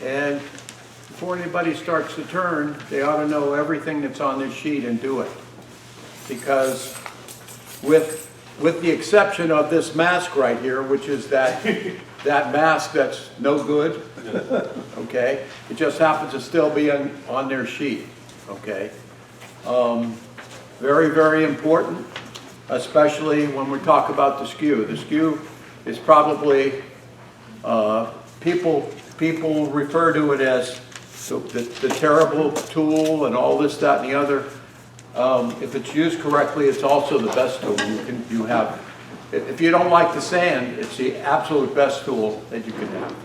And before anybody starts to turn, they ought to know everything that's on this sheet and do it. Because with the exception of this mask right here, which is that mask that's no good, okay? It just happens to still be on their sheet, okay? Very, very important, especially when we talk about the skew. The skew is probably, people refer to it as the terrible tool and all this, that, and the other. If it's used correctly, it's also the best tool you have. If you don't like the sand, it's the absolute best tool that you can have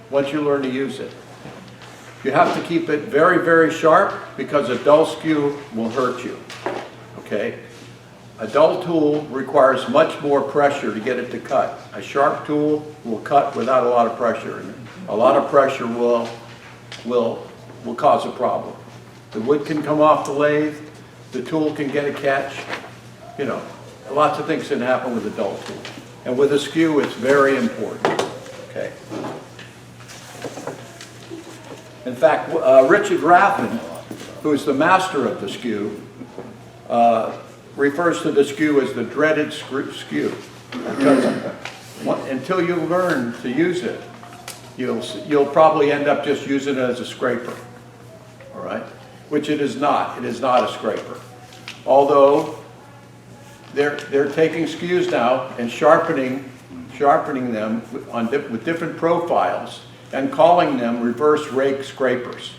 once you learn to use it. You have to keep it very, very sharp because a dull skew will hurt you, okay? A dull tool requires much more pressure to get it to cut. A sharp tool will cut without a lot of pressure, and a lot of pressure will cause a problem. The wood can come off the lathe, the tool can get a catch, you know, lots of things can happen with a dull tool. And with a skew, it's very important, okay? In fact, Richard Raffin, who is the master of the skew, refers to the skew as the dreaded skew. Because until you learn to use it, you'll probably end up just using it as a scraper, all right? Which it is not. It is not a scraper. Although they're taking skews now and sharpening them with different profiles and calling them reverse rake scrapers.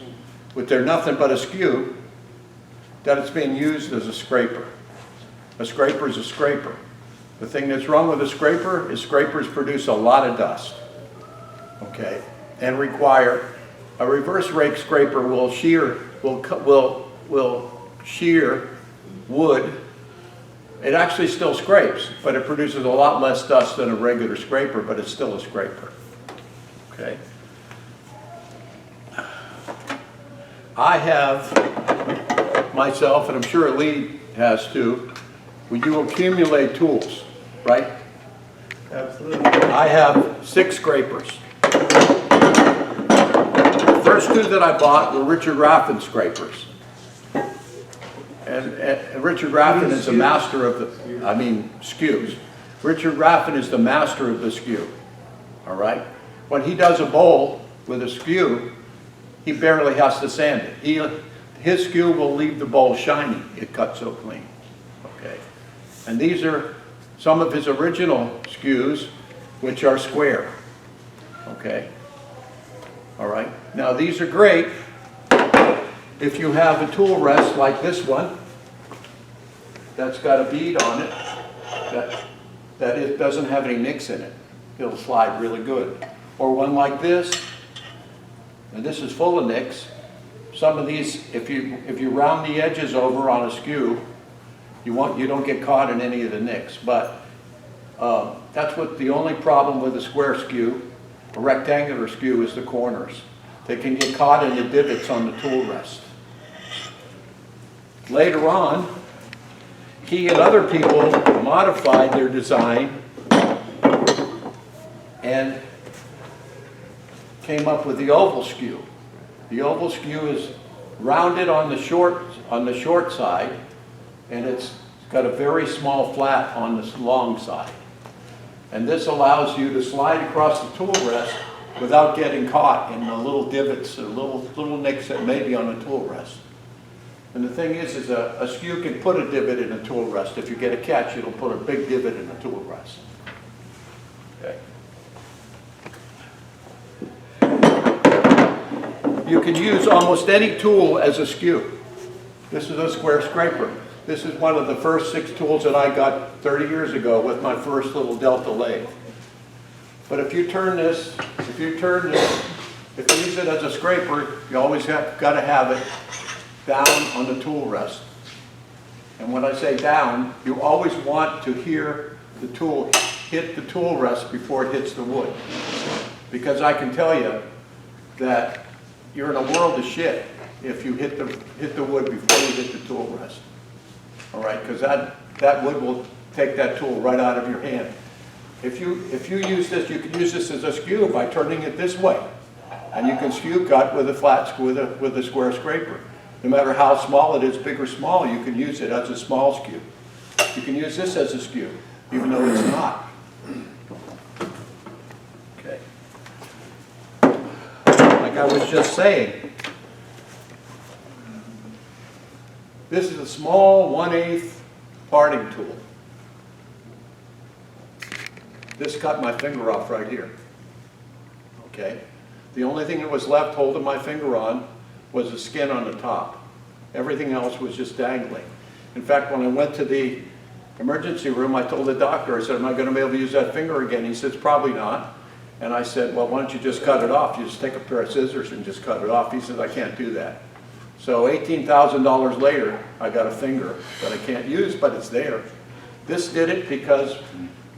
But they're nothing but a skew that it's being used as a scraper. A scraper is a scraper. The thing that's wrong with a scraper is scrapers produce a lot of dust, okay, and require a reverse rake scraper will shear wood. It actually still scrapes, but it produces a lot less dust than a regular scraper, but it's still a scraper, okay. I have myself, and I'm sure Lee has too, when you accumulate tools, right? Absolutely. I have 6 scrapers. The first 2 that I bought were Richard Raffin scrapers. And Richard Raffin is the master of skews. Richard Raffin is the master of the skew, all right? When he does a bowl with a skew, he barely has to sand it. His skew will leave the bowl shiny. It cuts so clean, okay? And these are some of his original skews, which are square, okay? All right, now these are great if you have a tool rest like this one that's got a bead on it that it doesn't have any nicks in it. It'll slide really good. Or one like this, and this is full of nicks. Some of these, if you round the edges over on a skew, you don't get caught in any of the nicks. But that's what the only problem with a square skew, a rectangular skew, is the corners. They can get caught in the divots on the tool rest. Later on, he and other people modified their design and came up with the oval skew. The oval skew is rounded on the short side, and it's got a very small flat on the long side. And this allows you to slide across the tool rest without getting caught in the little divots or little nicks that may be on a tool rest. And the thing is a skew can put a divot in a tool rest. If you get a catch, it'll put a big divot in a tool rest. Okay. You can use almost any tool as a skew. This is a square scraper. This is one of the first 6 tools that I got 30 years ago with my first little Delta lathe. But if you use it as a scraper, you always got to have it down on the tool rest. And when I say down, you always want to hear the tool hit the tool rest before it hits the wood. Because I can tell you that you're in a world of shit if you hit the wood before you hit the tool rest. All right, because that wood will take that tool right out of your hand. If you use this, you can use this as a skew by turning it this way. And you can skew cut with a square scraper. No matter how small it is, big or small, you can use it as a small skew. You can use this as a skew, even though it's not. Okay. Like I was just saying, this is a small 1/8 parting tool. This cut my finger off right here. Okay? The only thing that was left holding my finger on was the skin on the top. Everything else was just dangling. In fact, when I went to the emergency room, I told the doctor, I said, am I going to be able to use that finger again? He says, probably not. And I said, well, why don't you just cut it off? You just take a pair of scissors and just cut it off. He said, I can't do that. So $18,000 later, I got a finger that I can't use, but it's there. This did it because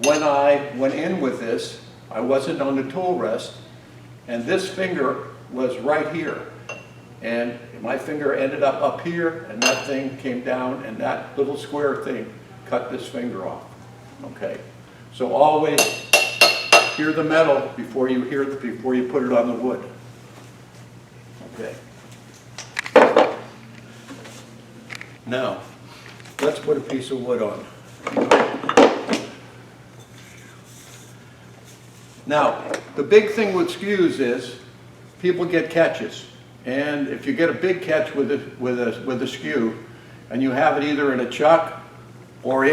when I went in with this, I wasn't on the tool rest, and this finger was right here. And my finger ended up here, and that thing came down, and that little square thing cut this finger off. Okay? So always hear the metal before you put it on the wood. Okay. Now, let's put a piece of wood on. Now, the big thing with skews is people get catches. And if you get a big catch with a skew, and you have it either in a chuck or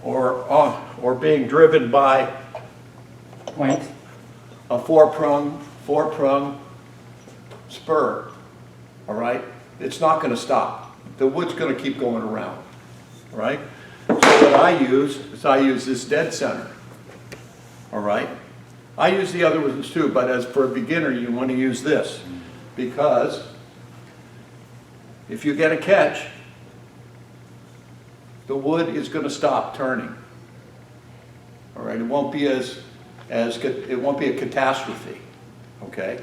or being driven by Point. a four-prong spur, all right? It's not going to stop. The wood's going to keep going around, all right? So what I use is this dead center, all right? I use the other ones too, but as for a beginner, you want to use this, because if you get a catch, the wood is going to stop turning. All right, it won't be it won't be a catastrophe. Okay,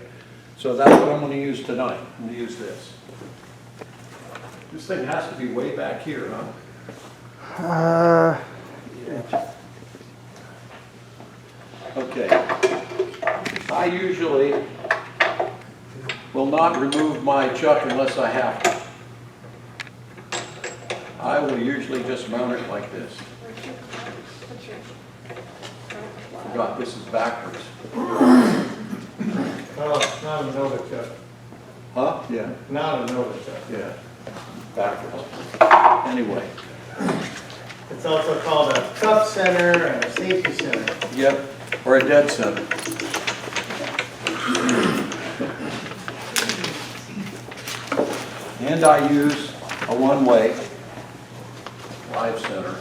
so that's what I'm going to use tonight. I'm going to use this. This thing has to be way back here, huh? Okay. I usually will not remove my chuck unless I have to. I will usually just mount it like this. Forgot, this is backwards. Oh, not a Nova chuck. Huh? Yeah, Not a Nova chuck. yeah, backwards. Anyway, It's also called a cup center and a safety center. yep, or a dead center. And I use a one-way live center.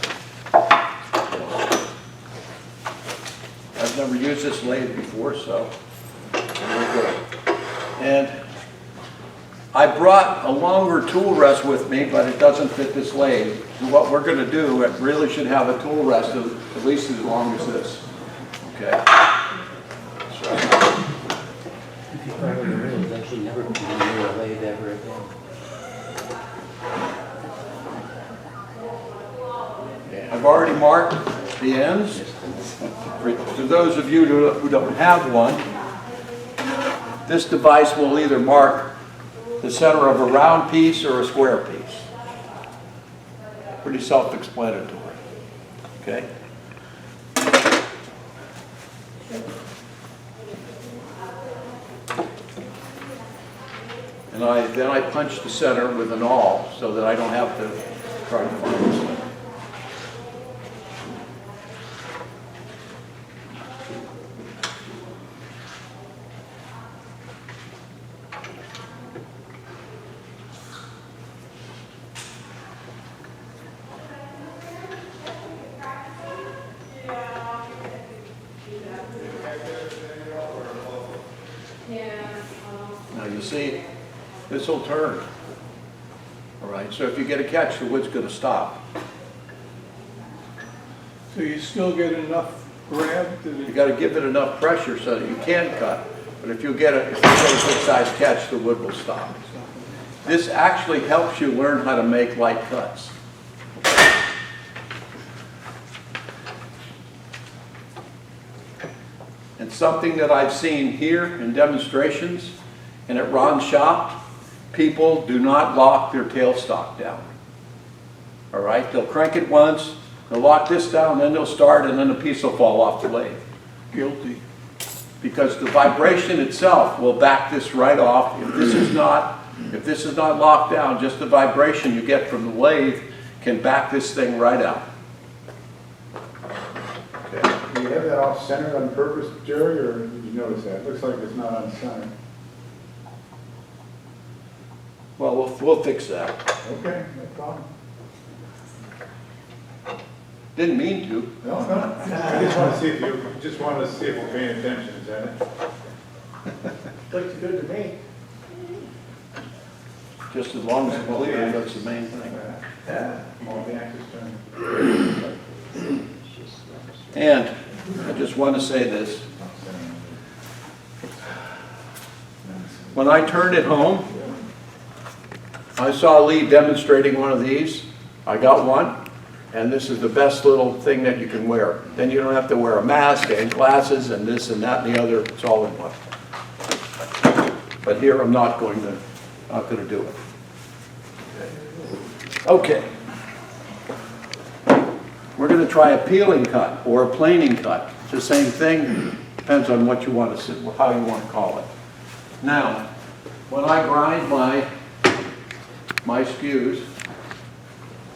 I've never used this lathe before, so we're good. And I brought a longer tool rest with me, but it doesn't fit this lathe. So what we're going to do, it really should have a tool rest of at least as long as this. Okay. So, If you follow the rules, actually never put in your lathe ever again. I've already marked the ends. For those of you who don't have one, this device will either mark the center of a round piece or a square piece. Pretty self-explanatory. Okay? And then I punch the center with an awl so that I don't have to try to find this one. Now you see, this will turn. All right, so if you get a catch, the wood's going to stop. So you still get enough grab to You got to give it enough pressure so that you can cut. But if you get a good sized catch, the wood will stop. This actually helps you learn how to make light cuts. And something that I've seen here in demonstrations And at Ron's shop, people do not lock their tailstock down. All right, they'll crank it once, they'll lock this down, then they'll start, and then the piece will fall off the lathe. Guilty. Because the vibration itself will back this right off. If this is not locked down, just the vibration you get from the lathe can back this thing right out. Okay. Do you have that off centered on purpose, Jerry, or did you notice that? It looks like it's not on center. Well, we'll fix that. Okay, no problem. Didn't mean to. No, no, I just want to see if we're paying attention, is that it? Looks good to me. Just as long as it's clear, that's the main thing. All the axis turn. And I just want to say this. When I turned it home, I saw Lee demonstrating one of these. I got one, and this is the best little thing that you can wear. Then you don't have to wear a mask and glasses and this and that and the other. It's all in one. But here I'm not going to do it. Okay. We're going to try a peeling cut or a planing cut. It's the same thing. Depends on what you want to, how you want to call it. Now, when I grind my skews,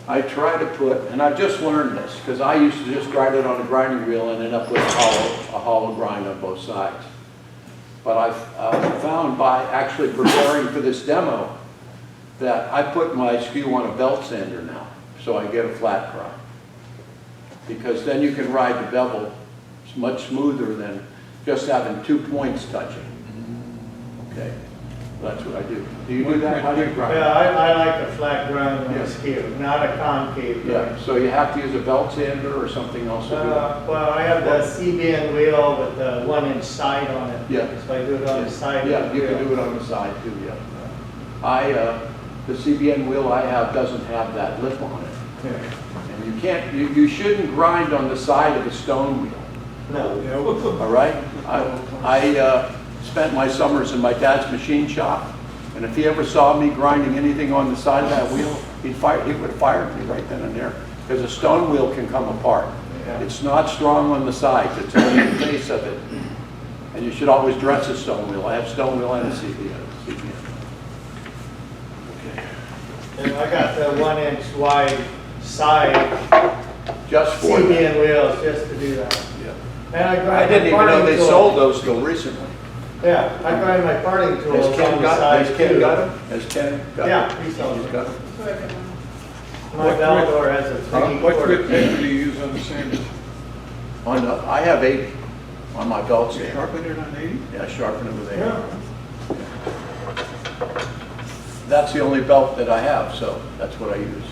I try to put, and I've just learned this, because I used to just grind it on a grinding wheel and end up with a hollow grind on both sides. But I've found by actually preparing for this demo that I put my skew on a belt sander now, so I get a flat grind. Because then you can ride the bevel much smoother than just having 2 points touching. Okay, that's what I do. Do you do that? How do you grind? Yeah, I like a flat grind on Yeah. the skew, not a concave grind. Yeah, so you have to use a belt sander or something else to do that? Well, I have the CBN wheel with the 1-inch side on it. Yeah. So I do it on the side. Yeah, of the you can wheel. do it on the side too, yeah. The CBN wheel I have doesn't have that lip on it. Yeah. And you can't, you shouldn't grind on the side of a stone wheel, No. all right? I spent my summers in my dad's machine shop, and if he ever saw me grinding anything on the side of that wheel, he would have fired me right then and there, because a stone wheel can come apart. Yeah. It's not strong on the sides, it's only the face of it. And you should always dress a stone wheel. I have stone wheel and a CBN. Okay. And I got the 1-inch wide side Just for that. CBN wheels just to do that. Yeah. And I grind I didn't my even know parting they tool. sold those till recently. Yeah, I grind my parting tools Has on Ken the got, side has Ken too. got them? Has Ken got them? Yeah, he sells He's them. got them? My What Valdor has a What 3/4. grit head do you use on the sander? I have 80 on my belt sander. Sharpen it on 80? Yeah, I sharpen it with 80. Yeah. That's the only belt that I have, so that's what I use.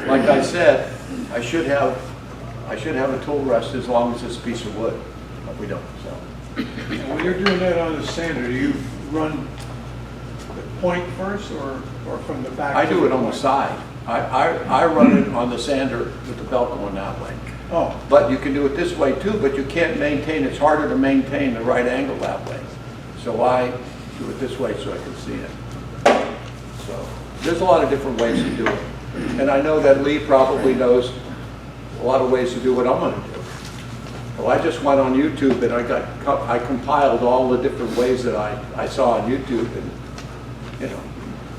Like I said, I should have a tool rest as long as it's a piece of wood, but we don't, so. And when you're doing that on the sander, do you run the point first or from the back? I to do it on the point? side. I run it on the sander with the belt going that way. Oh, But you can do it this way too, but you can't maintain, it's harder to maintain the right angle that way. So I do it this way so I can see it. So there's a lot of different ways to do it. And I know that Lee probably knows a lot of ways to do what I'm gonna do. Well, I just went on YouTube and I compiled all the different ways that I saw on YouTube and, you know,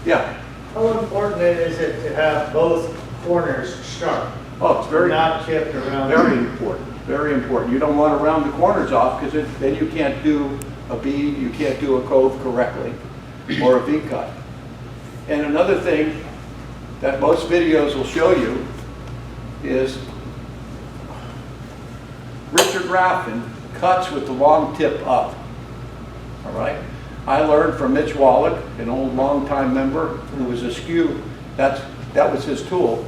yeah. How important is it to have both corners sharp? Oh, it's very, Not chipped around. very important, very important. You don't want to round the corners off because then you can't do a bead, you can't do a cove correctly or a V-cut. And another thing that most videos will show you is Richard Raffin cuts with the long tip up, all right? I learned from Mitch Wallach, an old longtime member who was a Skew, that was his tool.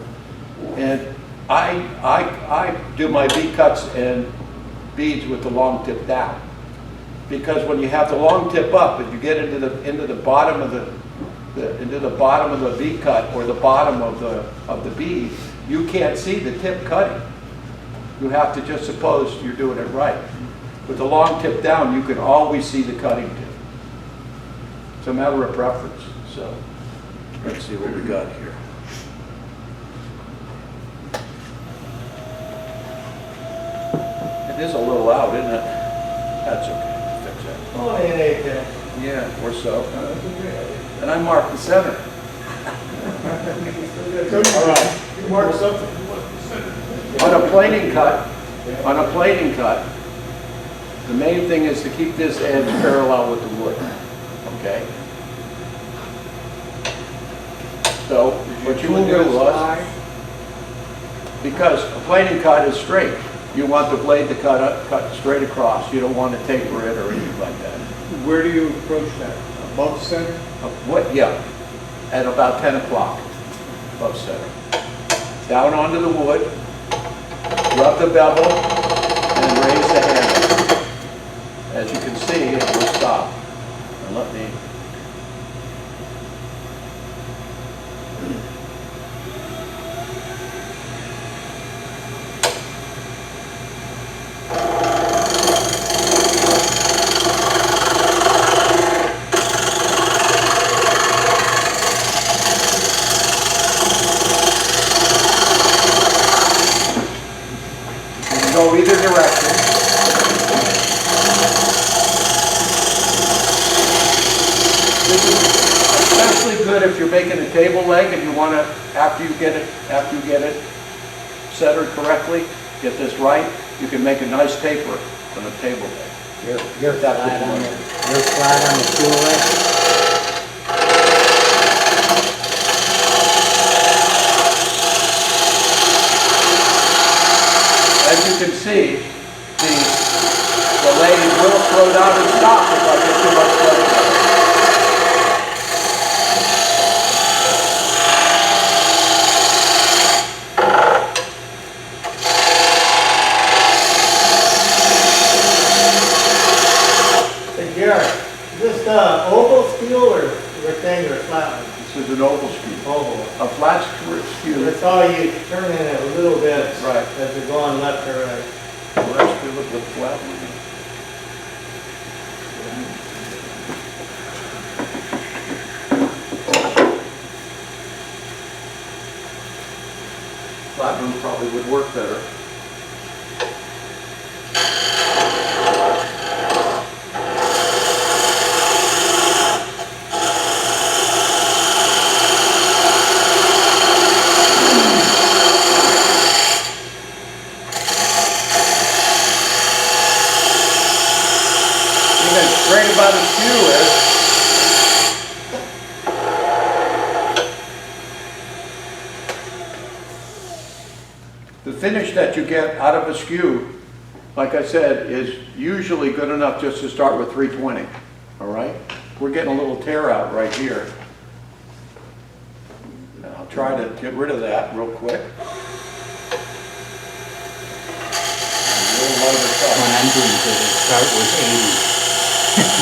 And I do my V-cuts and beads with the long tip down. Because when you have the long tip up, if you get into the bottom of the V-cut or the bottom of the bead, you can't see the tip cutting. You have to just suppose you're doing it right. With the long tip down, you can always see the cutting tip. It's a matter of preference, so let's see what we got here. It is a little out, isn't it? That's okay, fix that. Oh, it ain't that. Yeah, or so. And I marked the center. All right, you mark something. On a planing cut, the main thing is to keep this edge parallel with the wood, okay? So what you will do was, because a planing cut is straight, you want the blade to cut straight across. You don't want to taper it or anything like that. Where do you approach that? Above center? What? Yeah, at about 10 o'clock, above center. Down onto the wood, rub the bevel, and raise the handle. As you can see, it will stop. And let me... Go either direction. This is especially good if you're making a table leg and you want to, after you get it centered correctly, get this right, you can make a nice taper on a table leg. You're flat on the stool leg? As you can see, the lady will slow down and stop if I get too much pressure. Hey, Gary, is this oval steel or rectangular flat one? This is an oval skew. Oval. A flat skew. That's all you turn in it a little bit. Right. As you're going left or right. Let's do it with flat one. Flat one probably would work better. Great about a skew is the finish that you get out of a skew, like I said, is usually good enough just to start with 320. All right, we're getting a little tear out right here. And I'll try to get rid of that real quick. A little lighter cut. When I'm doing it, start with 80.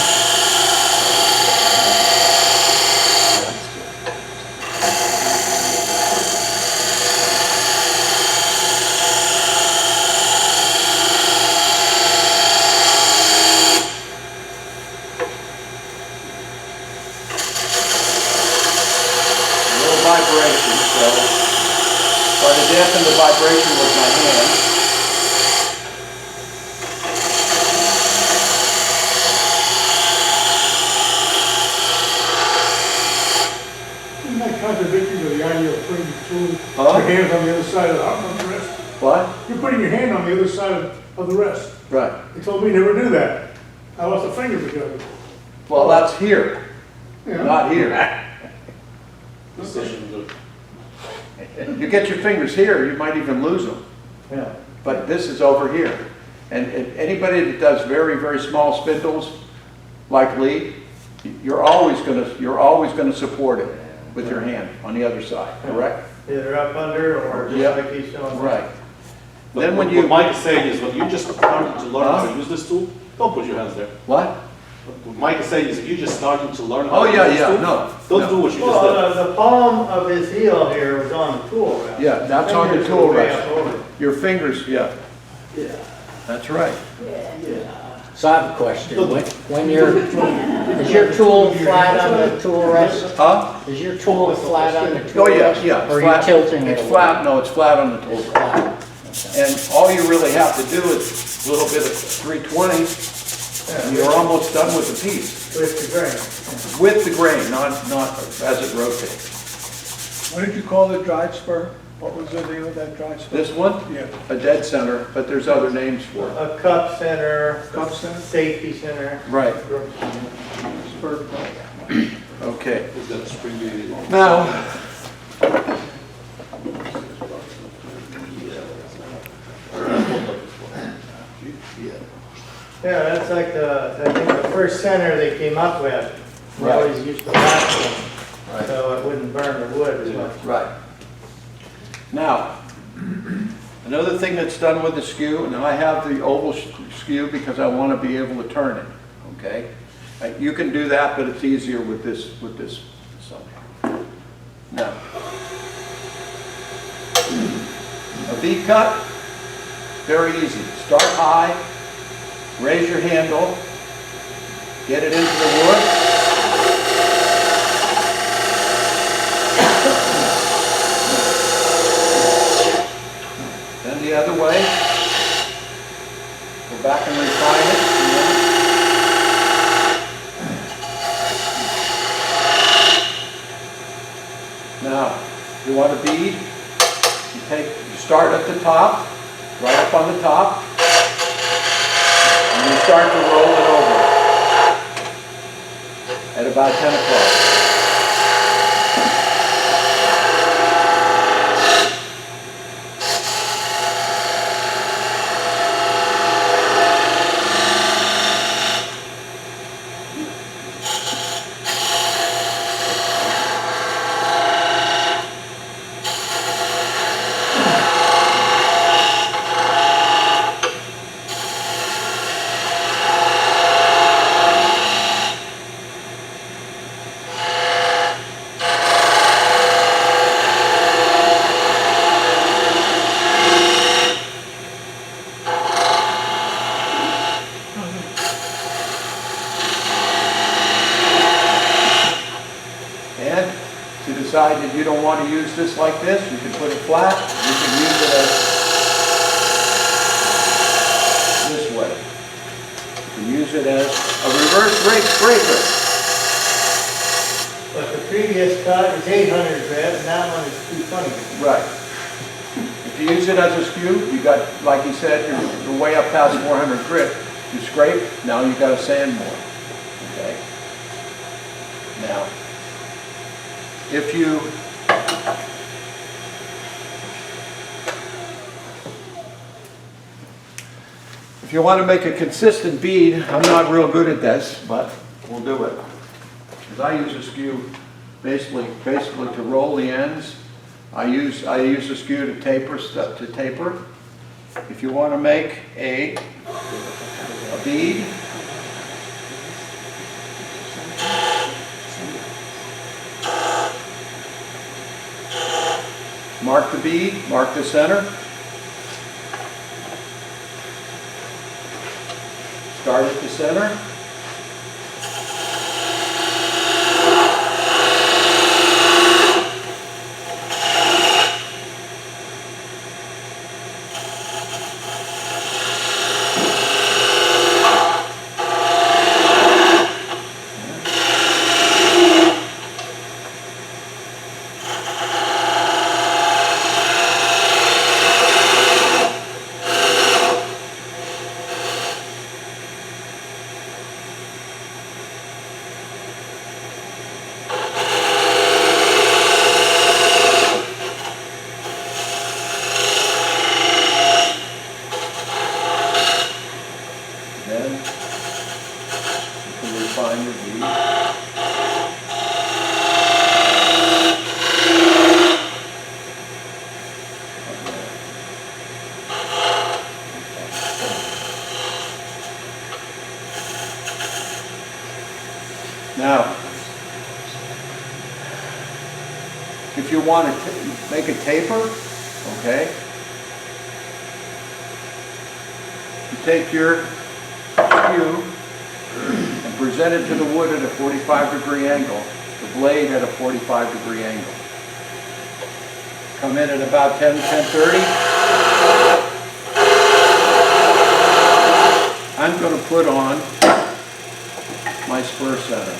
Vibration, so try to dampen the vibration with my hand. Isn't that contradictory to the idea of putting your Huh? hands on the other side of the rest? What? You're putting your hand on the other side of the rest. Right. They told me never do that. I lost a finger because of it. Well, that's here, Yeah. not here. You get your fingers here, you might even lose them. Yeah. But this is over here. And anybody that does very, very small spindles, like Lee, you're always gonna support it with your hand on the other side, correct? Either up under or just Yeah. like he's showing. Right. But Then when what you, Mike is saying is when you just starting to learn how Huh? to use this tool, don't put your hands there. what? What Mike is saying is if you're just starting to learn how Oh, to yeah, use this yeah, tool, no. don't no. do what you just Well, did. the palm of his heel here was on the tool rack. Yeah, that's on the Fingers tool were way rest. up over. Your fingers, yeah. That's right. So I have a question. When is your tool flat on the tool rest? Huh? Is your tool flat on the tool Oh, yeah, rest? yeah. it's Or are flat. you tilting it? It's away? flat, no, it's flat on the tool. It's flat. And all you really have to do is a little bit of 320, and you're almost done with the piece. With the grain. With the grain, not as it rotates. What did you call the drive spur? What was the name of that drive spur? This one, Yeah, a dead center, but there's other names for it. A cup center, cup center, safety center. Right, spur. okay. Is that spring being long? Now, Yeah, that's like I think the first center they came up with. They Right. always used the last one, so it wouldn't burn the wood as much. right. Now, another thing that's done with the skew, and I have the oval skew because I want to be able to turn it, okay? You can do that, but it's easier with this, so. Now, a V cut, very easy. Start high, raise your handle, get it into the wood. Then the other way. Go back and refine it. Now, if you want a bead, you start at the top, right up on the top, and you start to roll it over at about 10 o'clock. And to decide that you don't want to use this like this, you can put it flat, you can use it as this way. You can use it as a reverse rate breaker. But the previous cut is 800 grit, and that one is 220. Right. If you use it as a skew, you got, like you said, you're way up past 400 grit. You scrape, now you got to sand more. Okay. Now, if you want to make a consistent bead, I'm not real good at this, but we'll do it. Because I use a skew basically to roll the ends. I use a skew to taper stuff to taper. If you want to make a bead, mark the bead, mark the center. Start at the center. Then you can refine your bead. Now, if you want to make a taper, okay, take your skew and present it to the wood at a 45-degree angle, the blade at a 45-degree angle. Come in at about 10:30. I'm going to put on my spur center,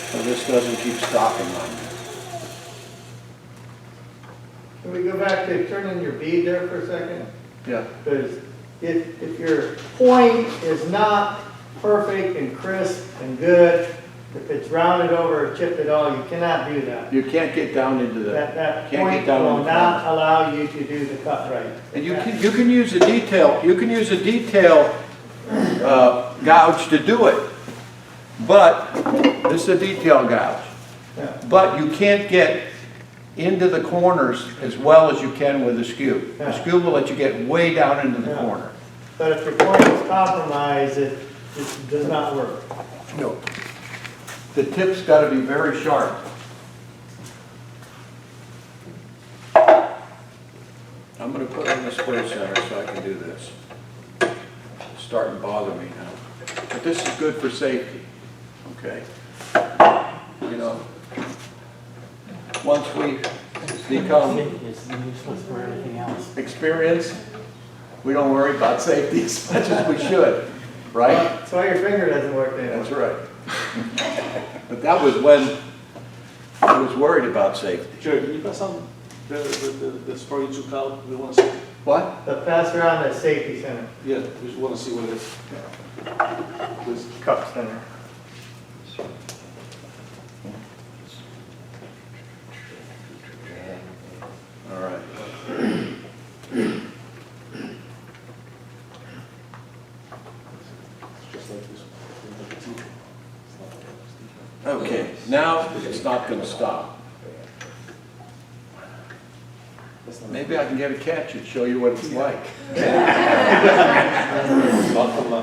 so this doesn't keep stopping on me. Can we go back to turning your bead there for a second? Yeah. Because if your point is not perfect and crisp and good, if it's rounded over or chipped at all, you cannot do that. You can't get down into the, That can't point get down will in the not corner. allow you to do the cut right. And you can use a detail, gouge to do it. But, this is a detail gouge. Yeah. But you can't get into the corners as well as you can with a skew. The Yeah. skew will let you get way down into the Yeah. corner. But if your point is compromised, it does not work. No. The tip's got to be very sharp. I'm going to put on the spur center so I can do this. It's starting to bother me now. But this is good for safety, okay? You know, once we become It's useless for everything else. experienced, we don't worry about safety as much as we should, right? That's why your finger doesn't work anymore. That's right. But that was when I was worried about safety. Jerry, can you pass on the spur you took out? We want to see. What? The pass around the safety center, Yeah, we just want to see what it is. Please. cup center. All right. Just like this. Okay, now it's not going to stop. Maybe I can get a catch and show you what it's like.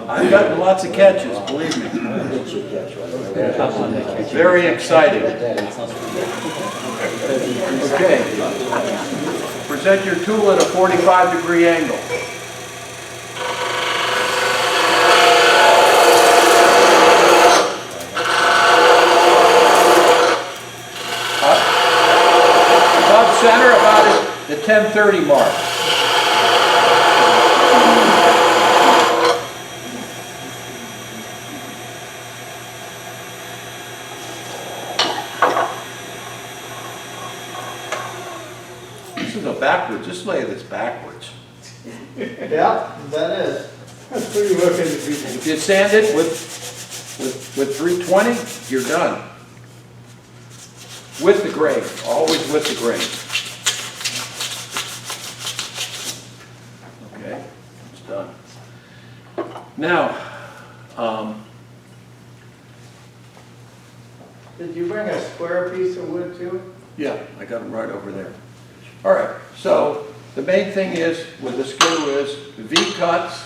I've gotten lots of catches, believe me. Very exciting. Okay. Present your tool at a 45-degree angle. Above center, about at the 10:30 mark. This is a backwards, this lay this backwards. Yeah, that is. That's pretty working to be. If you sand it with 320, you're done. With the grain, always with the grain. Okay, it's done. Now, Did you bring a square piece of wood too? yeah, I got them right over there. All right, so the main thing is with the skew is V-cuts,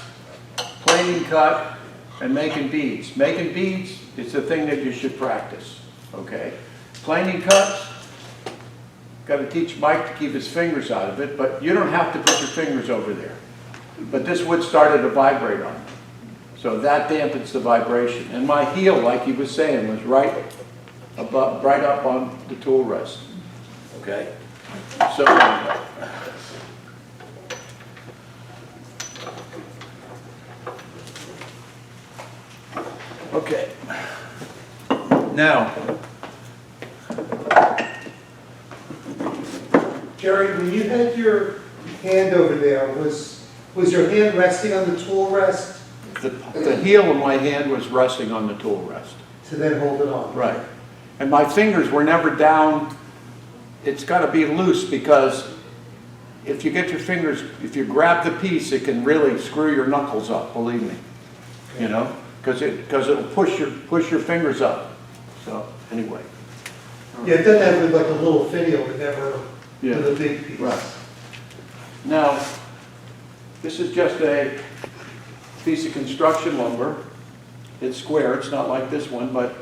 planing cut, and making beads. Making beads is the thing that you should practice, okay? Planing cuts, got to teach Mike to keep his fingers out of it, but you don't have to put your fingers over there. But this wood started to vibrate on me, so that dampens the vibration. And my heel, like he was saying, was right above, right up on the tool rest, okay? So, okay. Now, Jerry, when you had your hand over there, was your hand resting on the tool rest the heel of my hand was resting on the tool rest. to then hold it on? Right. And my fingers were never down. It's got to be loose because if you get your fingers, if you grab the piece, it can really screw your knuckles up, believe me. You know, because it'll push your fingers up. So, anyway. Yeah, it doesn't have like a little finial, but never Yeah. with a big piece. Right. Now, this is just a piece of construction lumber. It's square, it's not like this one, but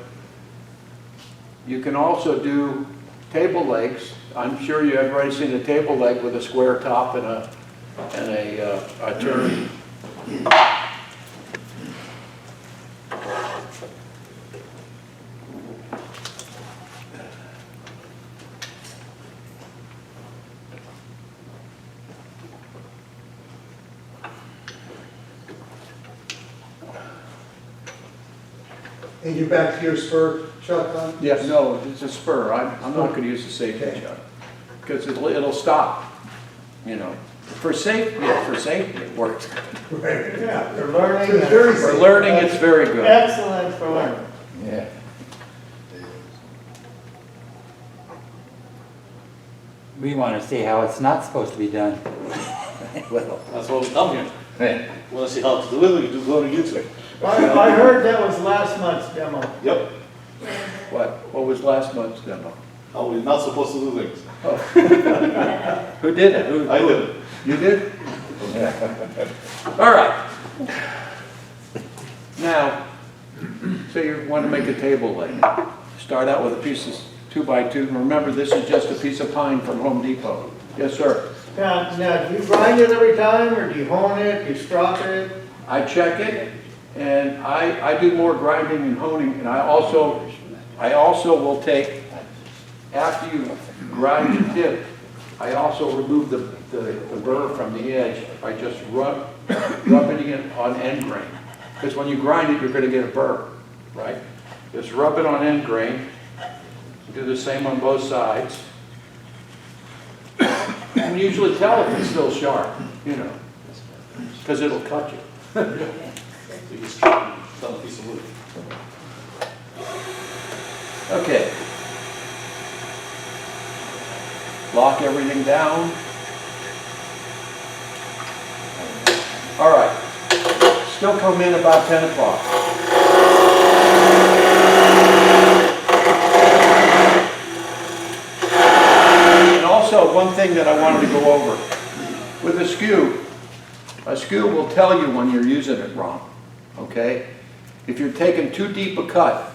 you can also do table legs. I'm sure you've already seen a table leg with a square top and a turn And you're back to your spur chuck on? Yes. No, it's a spur. I'm not gonna use the safety Okay. chuck. Because it'll stop, you know. For safety, yeah, for safety, it works. Right. Yeah, for learning. It's very For safe. learning, it's very good. Excellent for learning. Yeah. We want to see how it's not supposed to be done. Well, That's why we come here. yeah. Want to see how to do it, you do go to YouTube. I heard that was last month's demo. Yep, What was last month's demo? how we're not supposed to do things. Who did it? Who- I did it. You did? All right. Now, so you want to make a table leg. Start out with a piece of 2x2. And remember, this is just a piece of pine from Home Depot. Yes, sir. Now, do you grind it every time, or do you hone it, do you strop it? I check it, and I do more grinding and honing, and I also will take, after you grind the tip, I also remove the burr from the edge by just rubbing it on end grain. Because when you grind it, you're going to get a burr, right? Just rub it on end grain. Do the same on both sides. You can usually tell if it's still sharp, you know, because it'll cut you. You just cut a piece of wood. Okay. Lock everything down. All right. Still come in about 10 o'clock. And also, one thing that I wanted to go over. With a skew will tell you when you're using it wrong, okay? If you're taking too deep a cut,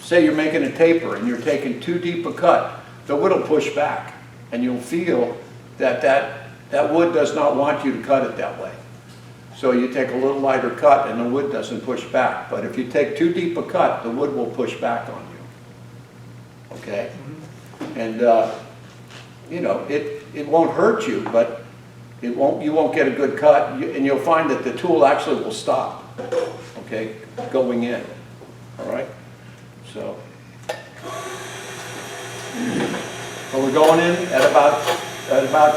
say you're making a taper and you're taking too deep a cut, the wood will push back, and you'll feel that wood does not want you to cut it that way. So you take a little lighter cut and the wood doesn't push back. But if you take too deep a cut, the wood will push back on you. Okay? And you know, it won't hurt you, but you won't get a good cut, and you'll find that the tool actually will stop, okay, going in. All right? So we're going in at about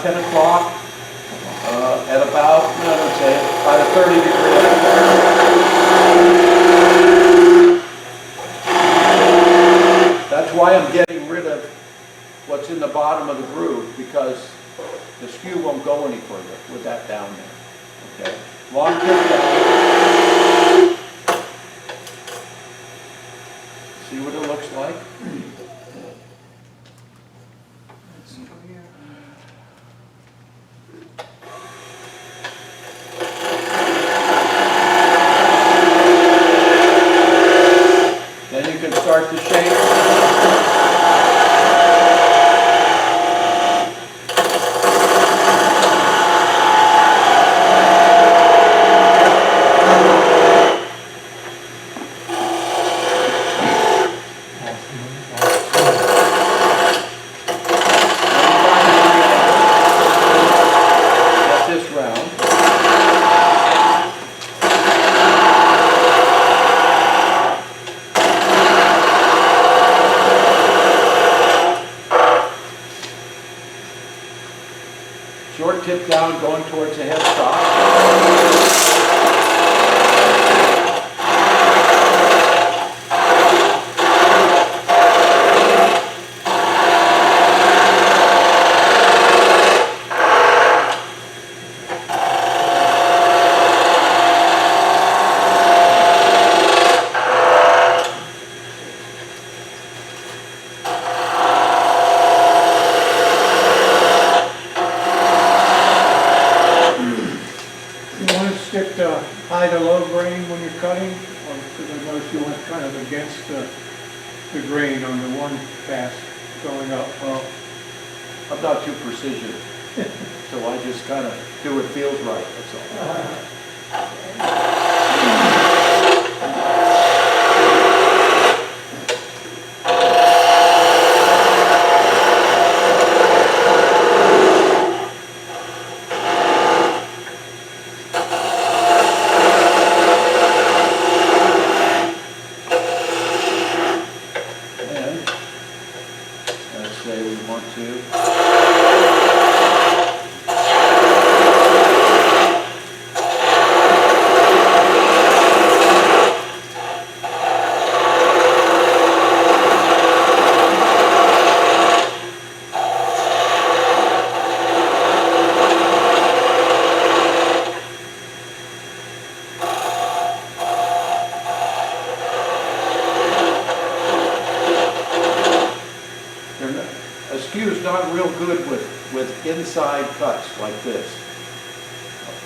10 o'clock. At about, let's say, about a 30-degree angle. That's why I'm getting rid of what's in the bottom of the groove, because the skew won't go any further with that down there. Okay? Long tip down. See what it looks like? Then you can start to shape. Get this round. Short tip down going towards the headstock. You want to stick the high to low grain when you're cutting, or because I noticed you went kind of against the grain on the one pass going up. Well, I'm not too precision, so I just kind of do what feels right, that's all. And let's say we want to. A skew is not real good with inside cuts like this.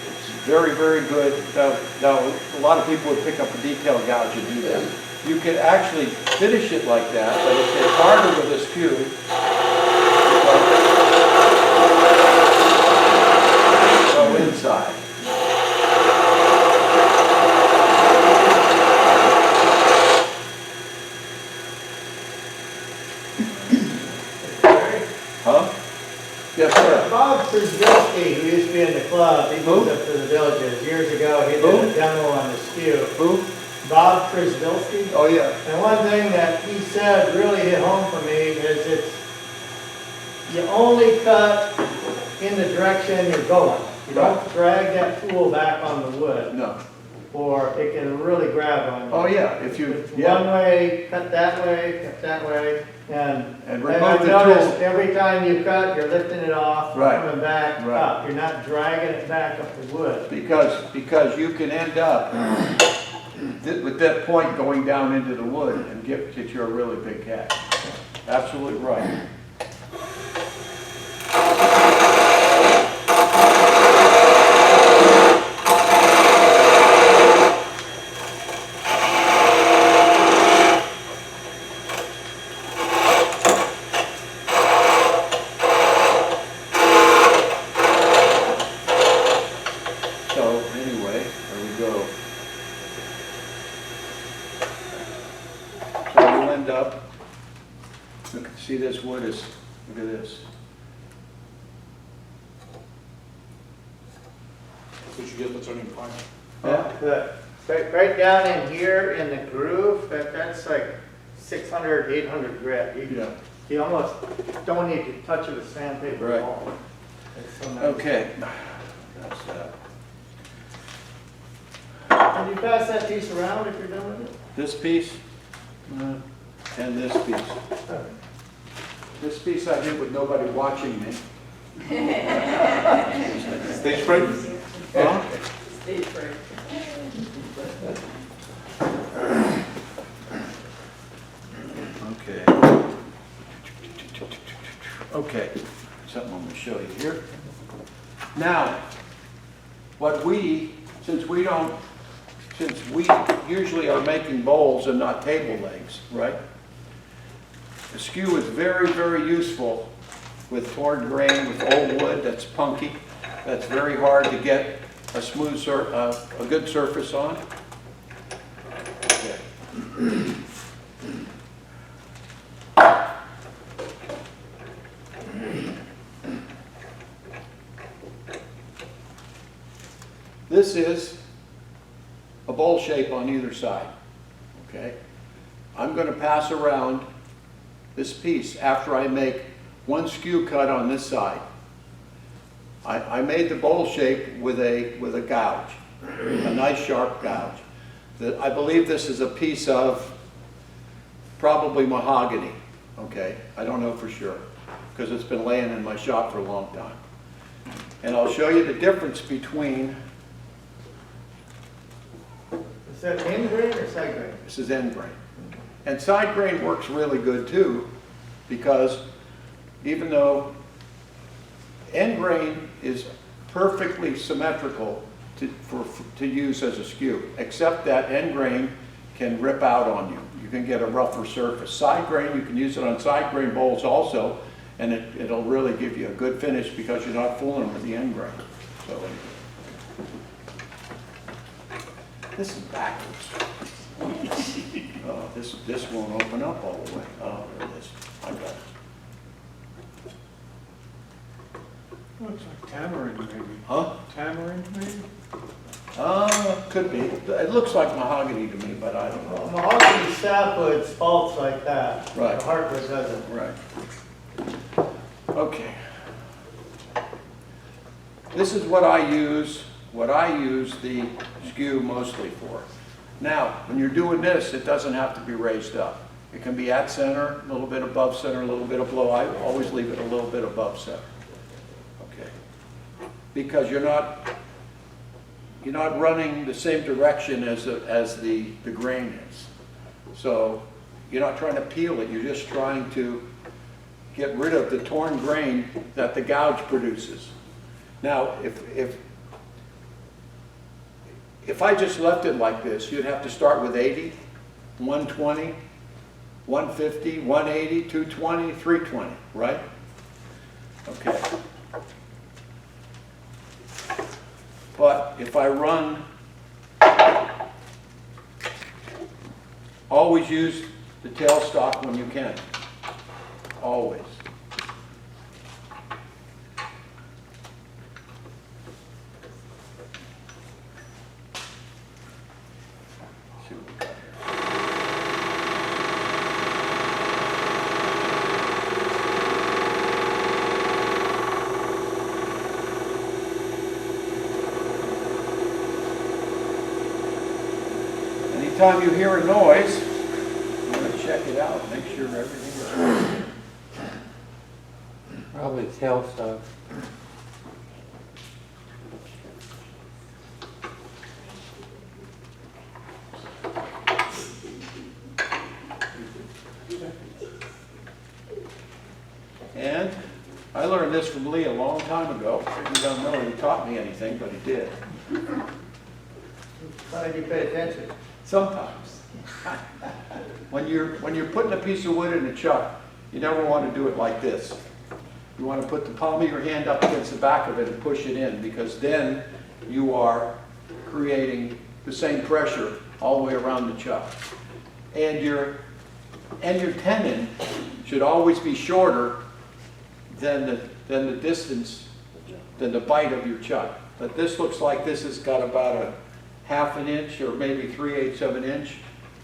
It's very, very good. Now, a lot of people would pick up a detail gouge and do that. You can actually finish it like that, but it's harder with a skew. Go inside. Huh? Yes, sir. Bob Przybylski, who used to be in the club, he moved up to the villages years ago. He did a demo on the skew. Who? Bob Przybylski. Oh, yeah. And one thing that he said really hit home for me is you only cut in the direction you're going. You don't drag that tool back on the wood, No. or it can really grab on you. Oh, yeah, if you, It's yeah. one way, cut that way, and And I remove the noticed tool. every time you cut, you're lifting it off, Right. coming back Right. up. You're not dragging it back up the wood. Because you can end up with that point going down into the wood and get you a really big cat. Absolutely right. So anyway, there we go. So you'll end up, look, see this wood is, look at this. That's what you get for turning point. Yeah. Right down in here in the groove, that's like 600, 800 grit. Yeah. You almost don't need to touch it with sandpaper Right. at all. It's so nice. Okay. That's that. Can you pass that piece around if you're done with it? This piece and this piece. This piece I did with nobody watching me. Stage fright? Huh? Okay. Okay, something I'm gonna show you here. Now, since we usually are making bowls and not table legs, right? The skew is very, very useful with torn grain, with old wood that's punky, that's very hard to get a smooth, a good surface on. Okay. This is a bowl shape on either side, okay? I'm going to pass around this piece after I make one skew cut on this side. I made the bowl shape with a gouge, a nice sharp gouge. I believe this is a piece of probably mahogany, okay? I don't know for sure, because it's been laying in my shop for a long time. And I'll show you the difference between, Is that end grain or side grain? this is end grain. And side grain works really good too, because even though end grain is perfectly symmetrical to use as a skew, except that end grain can rip out on you. You can get a rougher surface. Side grain, you can use it on side grain bowls also, and it'll really give you a good finish because you're not fooling with the end grain. So, This is backwards. Oh, this won't open up all the way. Oh, there it is. I got it. Looks like tamarind maybe. Huh? Tamarind maybe? Could be. It looks like mahogany to me, but I don't know. Mahogany sapwood spalts like that. Right. The hardwood doesn't. Right. Okay. This is what I use the Skew mostly for. Now, when you're doing this, it doesn't have to be raised up. It can be at center, a little bit above center, a little bit below. I always leave it a little bit above center. Okay. Because you're not running the same direction as the grain is. So you're not trying to peel it, you're just trying to get rid of the torn grain that the gouge produces. Now, if I just left it like this, you'd have to start with 80, 120, 150, 180, 220, 320, right? Okay. But if I run, always use the tailstock when you can. Always. Let's see what we got here. Anytime you hear a noise, I'm going to check it out, make sure everything is right. Probably tail stuff. And I learned this from Lee a long time ago. You don't know he taught me anything, but he did. Glad you pay attention. Sometimes. When you're putting a piece of wood in a chuck, you never want to do it like this. You want to put the palm of your hand up against the back of it and push it in, because then you are creating the same pressure all the way around the chuck. And your tenon should always be shorter than the distance, than the bite of your chuck. But this looks like this has got about a ½ an inch or maybe 3/8 of an inch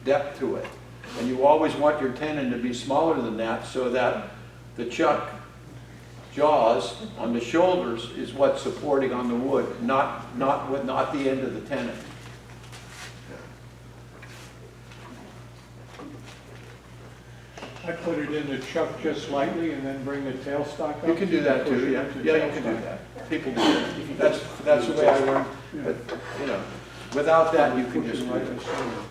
depth to it. And you always want your tenon to be smaller than that so that the chuck jaws on the shoulders is what's supporting on the wood, not the end of the tenon. I put it in the chuck just slightly and then bring the tailstock up. You can do that Push too, it yeah. into the Yeah, you can do tailstock. that. People do that. That's the way I learned. But, you know, without that, you can Push just it do right it. in the center.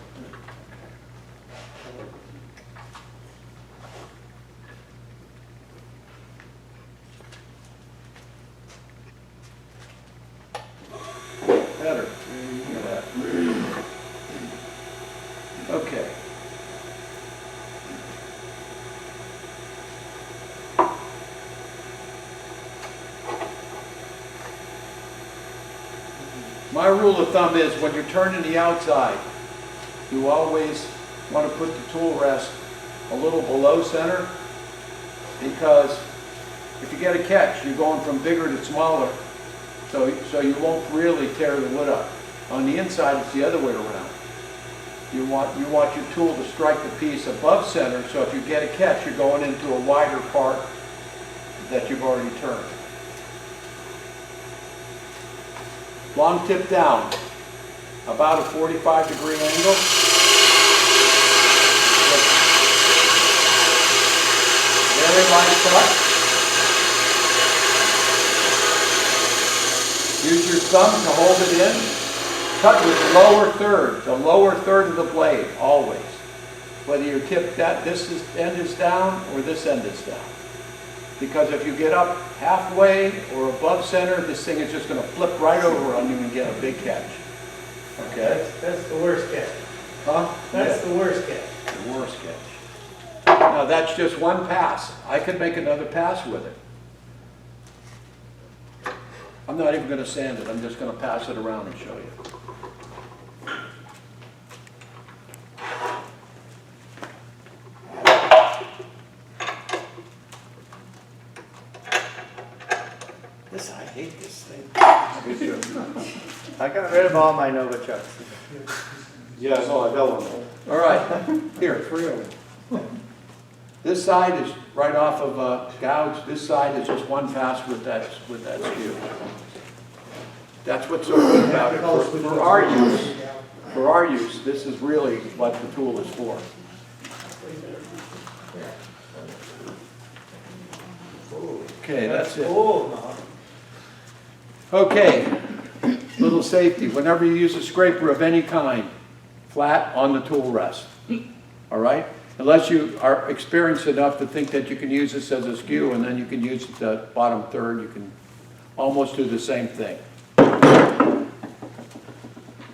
Better. Look at that. Okay. My rule of thumb is when you're turning the outside, you always want to put the tool rest a little below center, because if you get a catch, you're going from bigger to smaller, so you won't really tear the wood up. On the inside, it's the other way around. You want your tool to strike the piece above center, so if you get a catch, you're going into a wider part that you've already turned. Long tip down, about a 45-degree angle. Very light cut. Use your thumb to hold it in. Cut with the lower third of the blade, always. Whether your tip this end is down or this end is down. Because if you get up halfway or above center, this thing is just going to flip right over on you and get a big catch. Okay? That's the worst catch. Huh? That's the worst catch. The worst catch. Now that's just one pass. I could make another pass with it. I'm not even going to sand it. I'm just going to pass it around and show you. hate this thing. I got rid of all my Nova trucks. Yeah, I saw, I got one. All right, here, 3 of them. This side is right off of gouge. This side is just one pass with that skew. That's what's so good about it. For our use, this is really what the tool is for. Okay, that's it. Oh, Okay, little safety. Whenever you use a scraper of any kind, flat on the tool rest. All right? Unless you are experienced enough to think that you can use this as a skew and then you can use the bottom third, you can almost do the same thing.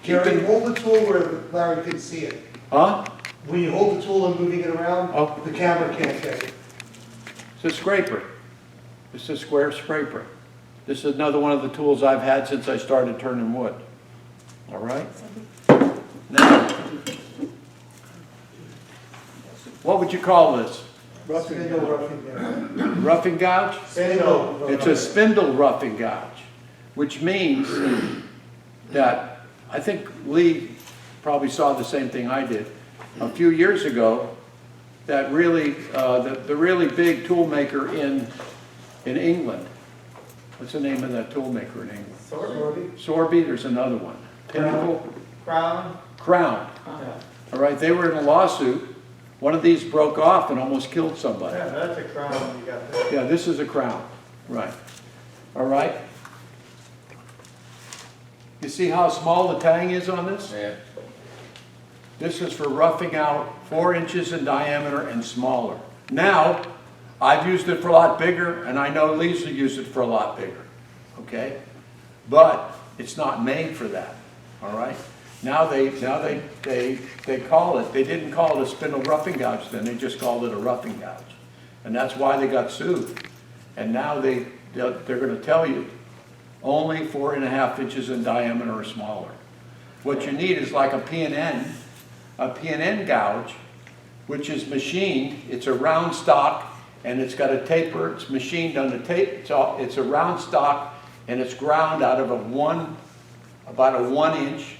Jerry, hold the tool where Larry can see it. Huh? When you hold the tool and moving it around, Oh. the camera can't get it. It's a scraper. It's a square scraper. This is another one of the tools I've had since I started turning wood. All right? Now, what would you call this? Spindle roughing gouge. Roughing gouge? Spindle. It's a spindle roughing gouge, which means that, I think Lee probably saw the same thing I did a few years ago, that really, the really big tool maker in England, what's the name of that tool maker in England? Sorby, there's another one. Pinnacle? Crown? Crown. Yeah. All right, they were in a lawsuit. One of these broke off and almost killed somebody. Yeah, that's a crown you got there. Yeah, this is a crown, right. All right? You see how small the tang is on this? Yeah. This is for roughing out 4 inches in diameter and smaller. Now, I've used it for a lot bigger, and I know Lisa used it for a lot bigger, okay? But it's not made for that, all right? Now they call it, they didn't call it a spindle roughing gouge then, they just called it a roughing gouge. And that's why they got sued. And now they're gonna tell you, only 4.5 inches in diameter or smaller. What you need is like a P&N gouge, which is machined. It's a round stock, and it's got a taper. It's machined on the tape. It's a round stock, and it's ground out of about a 1 inch,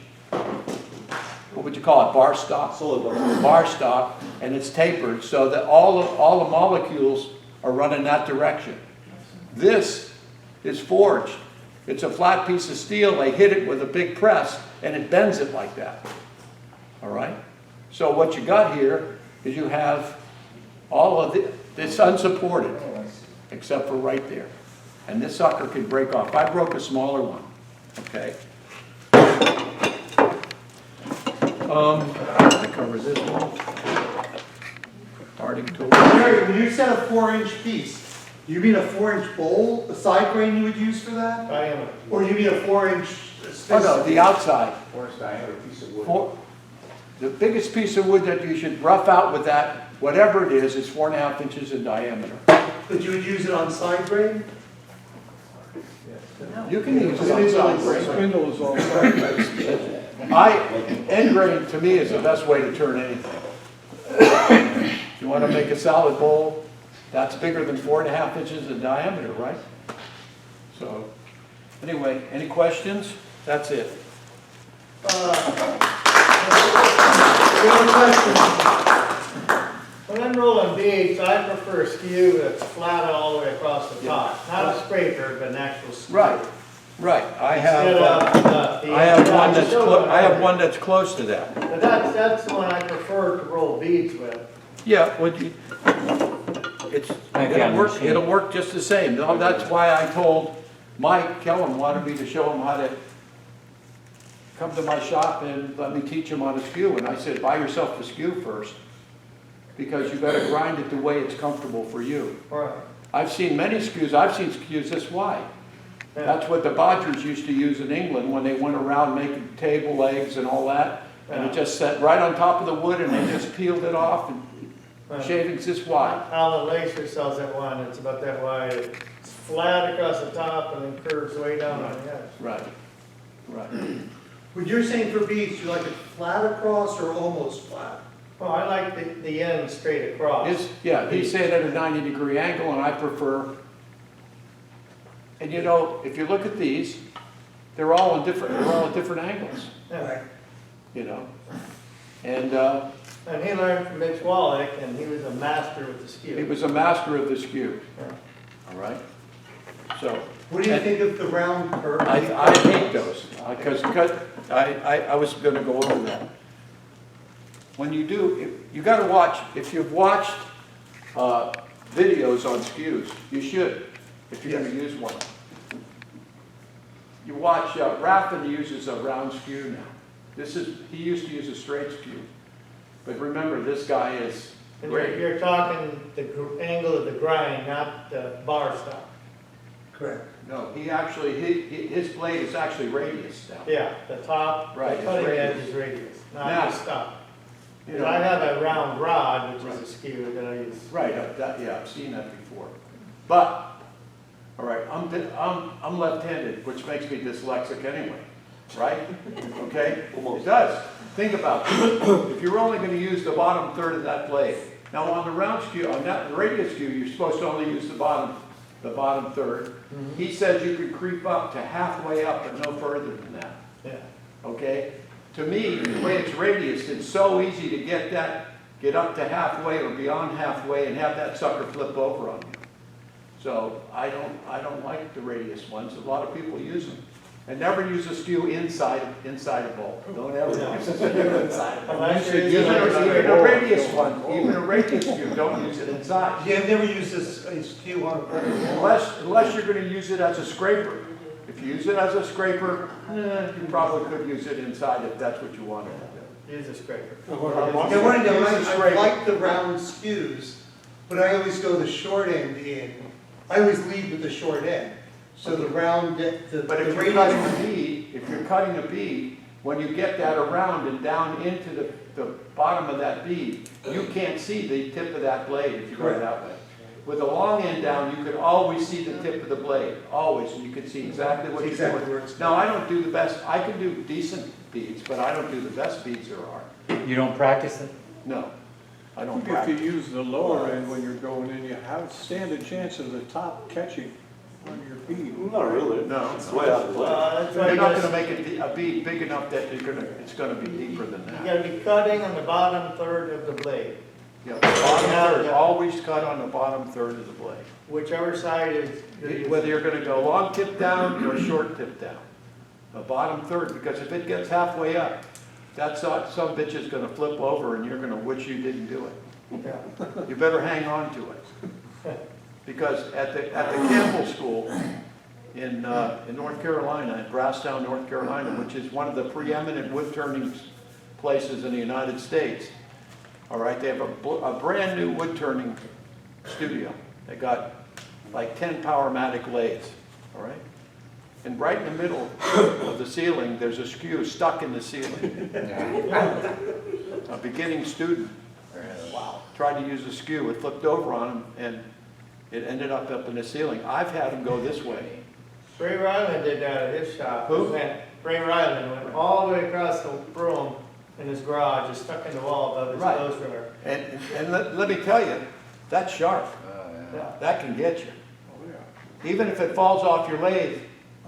what would you call it, bar stock? Solid bar. Bar stock, and it's tapered so that all the molecules are running that direction. This is forged. It's a flat piece of steel. They hit it with a big press, and it bends it like that. All right? So what you got here is you have all of it's unsupported, except for right there. And this sucker can break off. I broke a smaller one, okay? I cover this one. Parting tool. Jerry, when you said a 4-inch piece, you mean a 4-inch bowl, a side grain you would use for that? Diameter. Or you mean a 4-inch? Oh no, the outside. Forest diameter piece of wood. The biggest piece of wood that you should rough out with that, whatever it is 4.5 inches in diameter. But you would use it on side grain? You can use it on side grain. Spindle is all End grain to me is the best way to turn anything. If you want to make a solid bowl, that's bigger than 4.5 inches in diameter, right? So, anyway, any questions? That's it. When I'm rolling beads, I prefer a skew that's flat all the way across the top. Not a scraper, but an actual skew. Right, right. I Instead have of, the- I have one that's the- I have one that's close to that. But that's the one I prefer to roll beads with. Yeah, Maybe on the machine. it'll work just the same. No, that's why I told Mike Kellum wanted me to show him how to come to my shop and let me teach him on a skew. And I said, buy yourself a skew first, because you better grind it the way it's comfortable for you. Right. I've seen many skews. I've seen skews this wide. That's what the Bodgers used to use in England when they went around making table legs and all that. And it just sat right on top of the wood, and they just peeled it off, and shavings this wide. Alan Lacer sells that one, it's about that wide. It's flat across the top and then curves way down on the edge. Right, right. When you're saying for beads, you like it flat across or almost flat? Well, I like the end straight across. Yeah, he's saying at a 90-degree angle, and I prefer And you know, if you look at these, they're all at different angles, Yeah. you know? And And he learned from Mitch Wallach, and he was a master with the skew. he was a master of the skew, Yeah. all right? So, What do you think of the round curve? I hate those, because I was gonna go over that. When you do, you gotta watch, if you've watched videos on skews, you should, if you're gonna use one. You watch, Raffin uses a round skew now. He used to use a straight skew. But remember, this guy is And great. you're talking the angle of the grind, not the bar stop. Correct. No, he actually, his blade is actually radius now. Yeah, the top, the Right, it's cutting edge radius. is radius, Now, not the stop. You Because I know, have a round rod, which Right. is a skew that I use. right, I've seen that before. But, all right, I'm left-handed, which makes me dyslexic anyway, right? Okay? It does. Think about it. If you're only gonna use the bottom third of that blade. Now, on the round skew, on that radius skew, you're supposed to only use the bottom third. He says you can creep up to halfway up, but no further than that, Yeah. okay? To me, the way it's radius, it's so easy to get up to halfway or beyond halfway and have that sucker flip over on you. So I don't like the radius ones. A lot of people use them. And never use a skew inside a bowl. Don't ever use a skew inside a bowl. Unless you're Even using a radius one, even a radius skew, don't use it inside. Yeah, I've never used a skew on a purpose. Unless you're gonna use it as a scraper. If you use it as a scraper, you probably could use it inside if that's what you wanted to do. Use a scraper. I want to know, Use a I scraper. like the round skews, but I always go the short end in. I always lead with the short end. So the round, the But if you're cutting a bead, when you get that around and down into the bottom of that bead, you can't see the tip of that blade if you go Correct. that way. With the long end down, you could always see the tip of the blade, always, and you could see exactly what you're Exactly doing. where it's Now, I don't do the best, I can do decent beads, but I don't do the best beads there are. You don't practice it? No, I don't If you practice. use the lower end when you're going in, you have stand a chance of the top catching on your bead. Not really. No. It's way out of play. That's why You're you not gotta, gonna make a bead big enough that it's gonna be deeper than you that. gotta be cutting on the bottom third of the blade. Yeah, bottom Yeah, third, yeah. always cut on the bottom third of the blade. Whichever side is. Whether you're gonna go long tip down or short tip down. The bottom third, because if it gets halfway up, some bitch is gonna flip over and you're gonna wish you didn't do it. Yeah. You better hang on to it. Because at the Campbell School in North Carolina, in Brasstown, North Carolina, which is one of the preeminent wood turning places in the United States, all right, they have a brand new wood turning studio. They got like 10 Powermatic lathes, all right? And right in the middle of the ceiling, there's a skew stuck in the ceiling. A beginning student, tried to use a skew, it flipped over on him, and it ended up in the ceiling. I've had him go this way. Ray Ryland did that at his shop. Who? Ray Ryland went all the way across the room in his garage, just stuck in the wall above his Right. clothes dryer. And let me tell you, that's sharp. That can get you. Even if it falls off your lathe,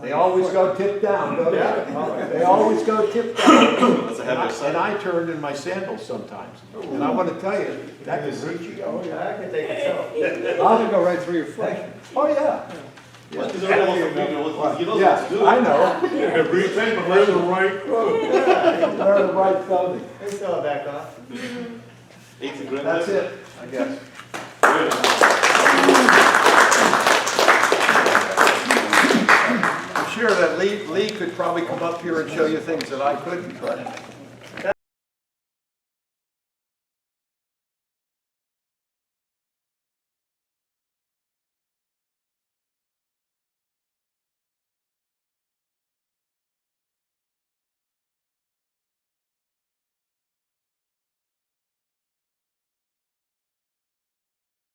they always go tip down, don't they? They always go tip down. That's a heavier side. And I turned in my sandals sometimes. And I want to tell you, that can hurt you. Oh, yeah, I can take it so. I'll go right through your foot. Oh, yeah. Well, he's already almost a beater. He knows what Yeah, to do. I know. Wear the right clothes. Wear the right clothing. They still have back on. 80 grand. That's it, I guess. I'm sure that Lee could probably come up here and show you things that I couldn't, but